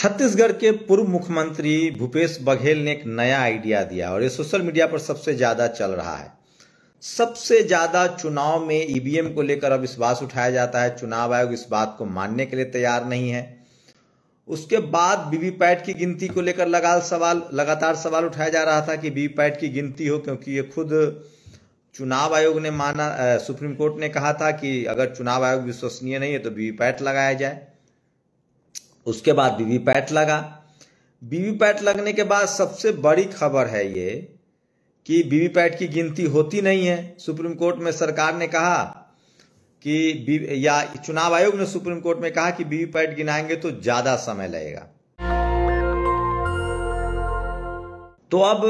छत्तीसगढ़ के पूर्व मुख्यमंत्री भूपेश बघेल ने एक नया आइडिया दिया और ये सोशल मीडिया पर सबसे ज्यादा चल रहा है। सबसे ज्यादा चुनाव में ईवीएम को लेकर अब विश्वास उठाया जाता है। चुनाव आयोग इस बात को मानने के लिए तैयार नहीं है। उसके बाद वीवीपैट की गिनती को लेकर लगातार सवाल उठाया जा रहा था कि वीवीपैट की गिनती हो, क्योंकि ये खुद चुनाव आयोग ने माना, सुप्रीम कोर्ट ने कहा था कि अगर चुनाव आयोग विश्वसनीय नहीं है तो वीवीपैट लगाया जाए। उसके बाद वीवीपैट लगा। वीवीपैट लगने के बाद सबसे बड़ी खबर है ये कि वीवीपैट की गिनती होती नहीं है। सुप्रीम कोर्ट में सरकार ने कहा कि या चुनाव आयोग ने सुप्रीम कोर्ट में कहा कि वीवीपैट गिनाएंगे तो ज्यादा समय लगेगा। तो अब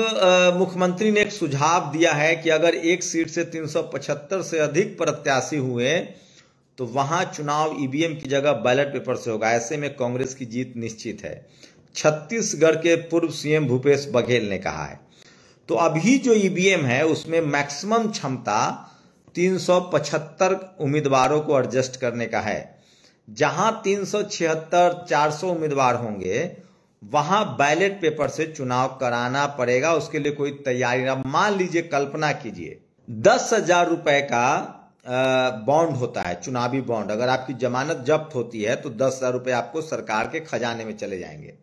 मुख्यमंत्री ने एक सुझाव दिया है कि अगर एक सीट से 375 से अधिक प्रत्याशी हुए तो वहां चुनाव ईवीएम की जगह बैलेट पेपर से होगा। ऐसे में कांग्रेस की जीत निश्चित है, छत्तीसगढ़ के पूर्व सीएम भूपेश बघेल ने कहा है। तो अभी जो ईवीएम है उसमें मैक्सिमम क्षमता 375 उम्मीदवारों को एडजस्ट करने का है। जहां 376 400 उम्मीदवार होंगे वहां बैलेट पेपर से चुनाव कराना पड़ेगा। उसके लिए कोई तैयारी ना। मान लीजिए, कल्पना कीजिए 10,000 रुपए का बॉन्ड होता है, चुनावी बॉन्ड। अगर आपकी जमानत जब्त होती है तो 10,000 रुपए आपको सरकार के खजाने में चले जाएंगे।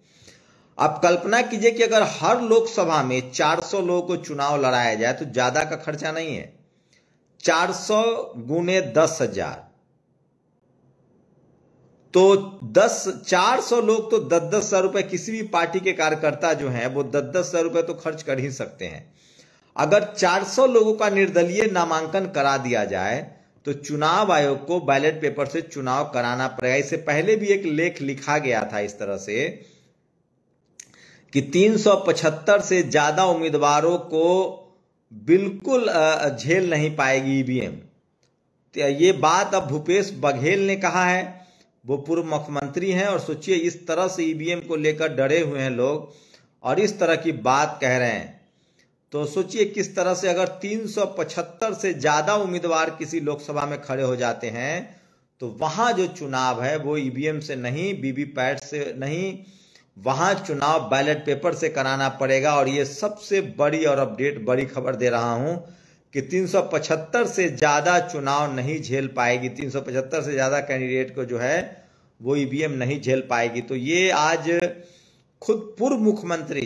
आप कल्पना कीजिए कि अगर हर लोकसभा में 400 लोगों को चुनाव लड़ाया जाए तो ज्यादा का खर्चा नहीं है। 400 गुने 10,000 तो 400 लोग तो 10,000 रुपए। किसी भी पार्टी के कार्यकर्ता जो हैं वो 10,000 रुपए तो खर्च कर ही सकते हैं। अगर 400 लोगों का निर्दलीय नामांकन करा दिया जाए तो चुनाव आयोग को बैलेट पेपर से चुनाव कराना पड़ेगा। इससे पहले भी एक लेख लिखा गया था इस तरह से कि 375 से ज्यादा उम्मीदवारों को बिल्कुल झेल नहीं पाएगी ईवीएम। ये बात अब भूपेश बघेल ने कहा है। वो पूर्व मुख्यमंत्री हैं और सोचिए, इस तरह से ईवीएम को लेकर डरे हुए हैं लोग और इस तरह की बात कह रहे हैं। तो सोचिए किस तरह से अगर 375 से ज्यादा उम्मीदवार किसी लोकसभा में खड़े हो जाते हैं तो वहां जो चुनाव है वो ईवीएम से नहीं, वीवीपैट से नहीं, वहां चुनाव बैलेट पेपर से कराना पड़ेगा। और ये सबसे बड़ी और अपडेट बड़ी खबर दे रहा हूं कि 375 से ज्यादा चुनाव नहीं झेल पाएगी। 375 से ज्यादा कैंडिडेट को जो है वो ईवीएम नहीं झेल पाएगी। तो ये आज खुद पूर्व मुख्यमंत्री,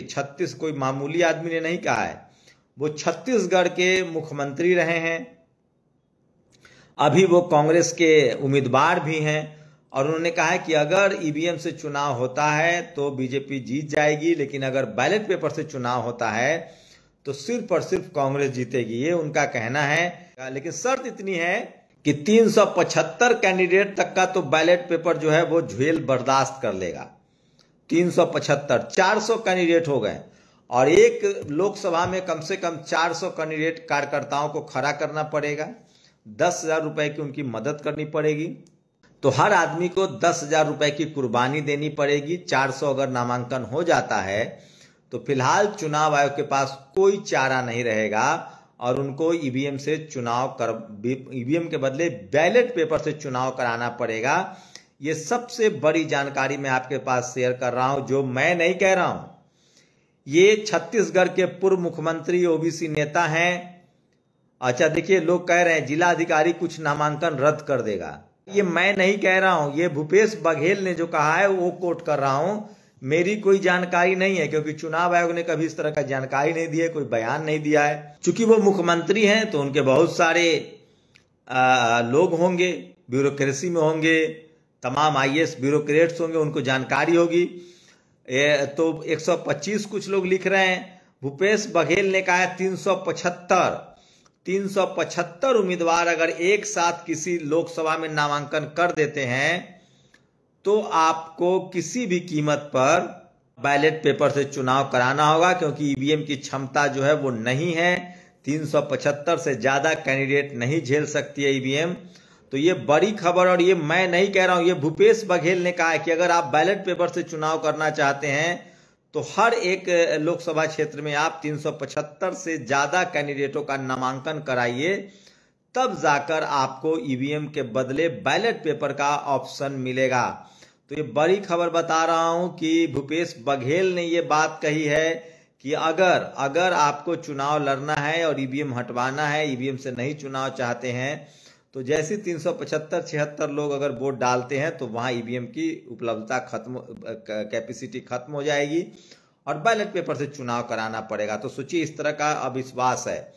कोई मामूली आदमी ने नहीं कहा है, वो छत्तीसगढ़ के मुख्यमंत्री रहे हैं, अभी वो कांग्रेस के उम्मीदवार भी हैं और उन्होंने कहा है कि अगर ईवीएम से चुनाव होता है तो बीजेपी जीत जाएगी, लेकिन अगर बैलेट पेपर से चुनाव होता है तो सिर्फ और सिर्फ कांग्रेस जीतेगी। ये उनका कहना है। लेकिन शर्त इतनी है कि 375 कैंडिडेट तक का तो बैलेट पेपर जो है वो झेल बर्दाश्त कर लेगा। 375, 400 कैंडिडेट हो गए और एक लोकसभा में कम से कम 400 कैंडिडेट कार्यकर्ताओं को खड़ा करना पड़ेगा। 10,000 रुपए की उनकी मदद करनी पड़ेगी। तो हर आदमी को 10,000 रुपए की कुर्बानी देनी पड़ेगी। 400 अगर नामांकन हो जाता है तो फिलहाल चुनाव आयोग के पास कोई चारा नहीं रहेगा और उनको ईवीएम से ईवीएम के बदले बैलेट पेपर से चुनाव कराना पड़ेगा। ये सबसे बड़ी जानकारी मैं आपके पास शेयर कर रहा हूं, जो मैं नहीं कह रहा हूं। ये छत्तीसगढ़ के पूर्व मुख्यमंत्री ओबीसी नेता हैं। अच्छा देखिए, लोग कह रहे हैं जिला अधिकारी कुछ नामांकन रद्द कर देगा। ये मैं नहीं कह रहा हूं, ये भूपेश बघेल ने जो कहा है वो कोट कर रहा हूं। मेरी कोई जानकारी नहीं है, क्योंकि चुनाव आयोग ने कभी इस तरह का जानकारी नहीं दी है, कोई बयान नहीं दिया है। चूंकि वो मुख्यमंत्री हैं तो उनके बहुत सारे लोग होंगे, ब्यूरोक्रेसी में होंगे, तमाम आईएएस ब्यूरोक्रेट्स होंगे, उनको जानकारी होगी। तो 125 कुछ लोग लिख रहे हैं। भूपेश बघेल ने कहा है 375 उम्मीदवार अगर एक साथ किसी लोकसभा में नामांकन कर देते हैं तो आपको किसी भी कीमत पर बैलेट पेपर से चुनाव कराना होगा, क्योंकि ईवीएम की क्षमता जो है वो नहीं है। 375 से ज्यादा कैंडिडेट नहीं झेल सकती है ईवीएम। तो ये बड़ी खबर, और ये मैं नहीं कह रहा हूं, ये भूपेश बघेल ने कहा है कि अगर आप बैलेट पेपर से चुनाव करना चाहते हैं तो हर एक लोकसभा क्षेत्र में आप 375 से ज्यादा कैंडिडेटों का नामांकन कराइए, तब जाकर आपको ईवीएम के बदले बैलेट पेपर का ऑप्शन मिलेगा। तो ये बड़ी खबर बता रहा हूं कि भूपेश बघेल ने ये बात कही है कि अगर आपको चुनाव लड़ना है और ईवीएम हटवाना है, ईवीएम से नहीं चुनाव चाहते हैं, तो जैसे 375-76 लोग अगर वोट डालते हैं तो वहां ईवीएम की उपलब्धता कैपेसिटी खत्म हो जाएगी और बैलेट पेपर से चुनाव कराना पड़ेगा। तो सोचिए, इस तरह का अविश्वास है।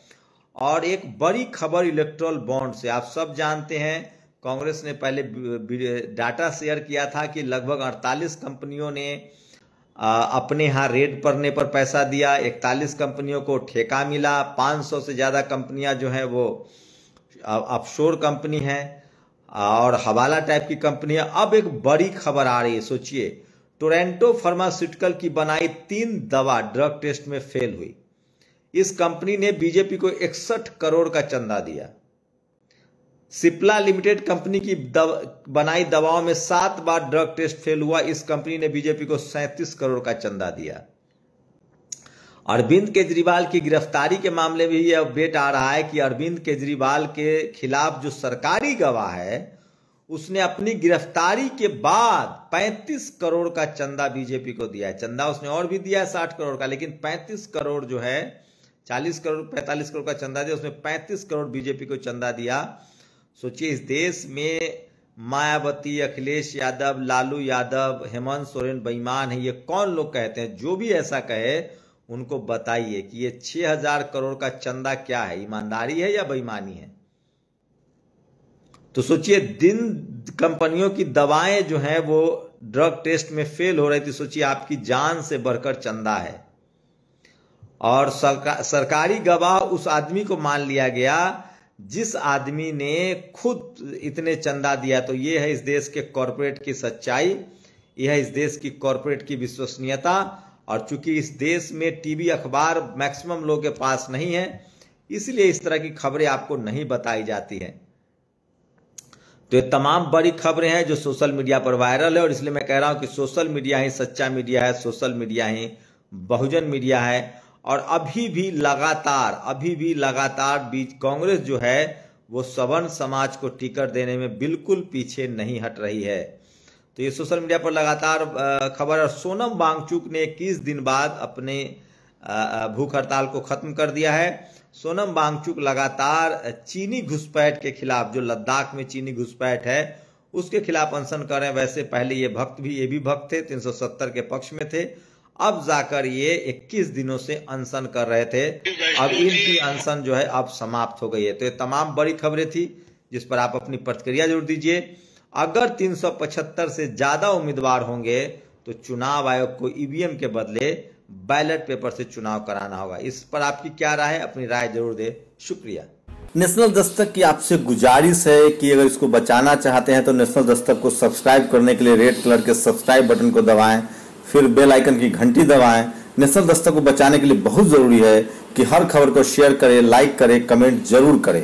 और एक बड़ी खबर इलेक्टोरल बॉन्ड से, आप सब जानते हैं कांग्रेस ने पहले डाटा शेयर किया था कि लगभग 48 कंपनियों ने अपने यहाँ रेड पड़ने पर पैसा दिया, 41 कंपनियों को ठेका मिला, 500 से ज्यादा कंपनियां जो हैं वो ऑफशोर कंपनी है और हवाला टाइप की कंपनियां। अब एक बड़ी खबर आ रही है, सोचिए, टोरेंटो फार्मास्यूटिकल की बनाई 3 दवा ड्रग टेस्ट में फेल हुई। इस कंपनी ने बीजेपी को 61 करोड़ का चंदा दिया। सिप्ला लिमिटेड कंपनी की बनाई दवाओं में 7 बार ड्रग टेस्ट फेल हुआ। इस कंपनी ने बीजेपी को 37 करोड़ का चंदा दिया। अरविंद केजरीवाल की गिरफ्तारी के मामले में यह अपडेट आ रहा है कि अरविंद केजरीवाल के खिलाफ जो सरकारी गवाह है उसने अपनी गिरफ्तारी के बाद 35 करोड़ का चंदा बीजेपी को दिया है। चंदा उसने और भी दिया है 60 करोड़ का, लेकिन 35 करोड़ जो है, 40 करोड़ 45 करोड़ का चंदा दिया, उसने 35 करोड़ बीजेपी को चंदा दिया। सोचिए, इस देश में मायावती, अखिलेश यादव, लालू यादव, हेमंत सोरेन बेईमान है, ये कौन लोग कहते हैं? जो भी ऐसा कहे उनको बताइए कि ये 6000 करोड़ का चंदा क्या है, ईमानदारी है या बेईमानी है? तो सोचिए, कंपनियों की दवाएं जो हैं वो ड्रग टेस्ट में फेल हो रही थी। सोचिए, आपकी जान से बढ़कर चंदा है। और सरकारी गवाह उस आदमी को मान लिया गया जिस आदमी ने खुद इतने चंदा दिया। तो ये है इस देश के कॉर्पोरेट की सच्चाई, यह है इस देश की कॉर्पोरेट की विश्वसनीयता। और चूंकि इस देश में टीवी अखबार मैक्सिमम लोगों के पास नहीं है, इसलिए इस तरह की खबरें आपको नहीं बताई जाती हैं। तो ये तमाम बड़ी खबरें हैं जो सोशल मीडिया पर वायरल है, और इसलिए मैं कह रहा हूं कि सोशल मीडिया ही सच्चा मीडिया है, सोशल मीडिया ही बहुजन मीडिया है। और अभी भी लगातार कांग्रेस जो है वो सवर्ण समाज को टिकट देने में बिल्कुल पीछे नहीं हट रही है। तो ये सोशल मीडिया पर लगातार खबर। और सोनम वांगचुक ने 21 दिन बाद अपने भूख हड़ताल को खत्म कर दिया है। सोनम वांगचुक लगातार चीनी घुसपैठ के खिलाफ, जो लद्दाख में चीनी घुसपैठ है उसके खिलाफ अनशन कर रहे हैं। वैसे पहले ये भी भक्त थे, 370 के पक्ष में थे। अब जाकर ये 21 दिनों से अनशन कर रहे थे। अब इनकी अनशन जो है अब समाप्त हो गई है। तो ये तमाम बड़ी खबरें थी जिस पर आप अपनी प्रतिक्रिया जरूर दीजिए। अगर 375 से ज्यादा उम्मीदवार होंगे तो चुनाव आयोग को ईवीएम के बदले बैलेट पेपर से चुनाव कराना होगा। इस पर आपकी क्या राय है? अपनी राय जरूर दे। शुक्रिया। नेशनल दस्तक की आपसे गुजारिश है कि अगर इसको बचाना चाहते हैं तो नेशनल दस्तक को सब्सक्राइब करने के लिए रेड कलर के सब्सक्राइब बटन को दबाएं, फिर बेल आइकन की घंटी दबाएं। नेशनल दस्तक को बचाने के लिए बहुत जरूरी है कि हर खबर को शेयर करें, लाइक करें, कमेंट जरूर करें।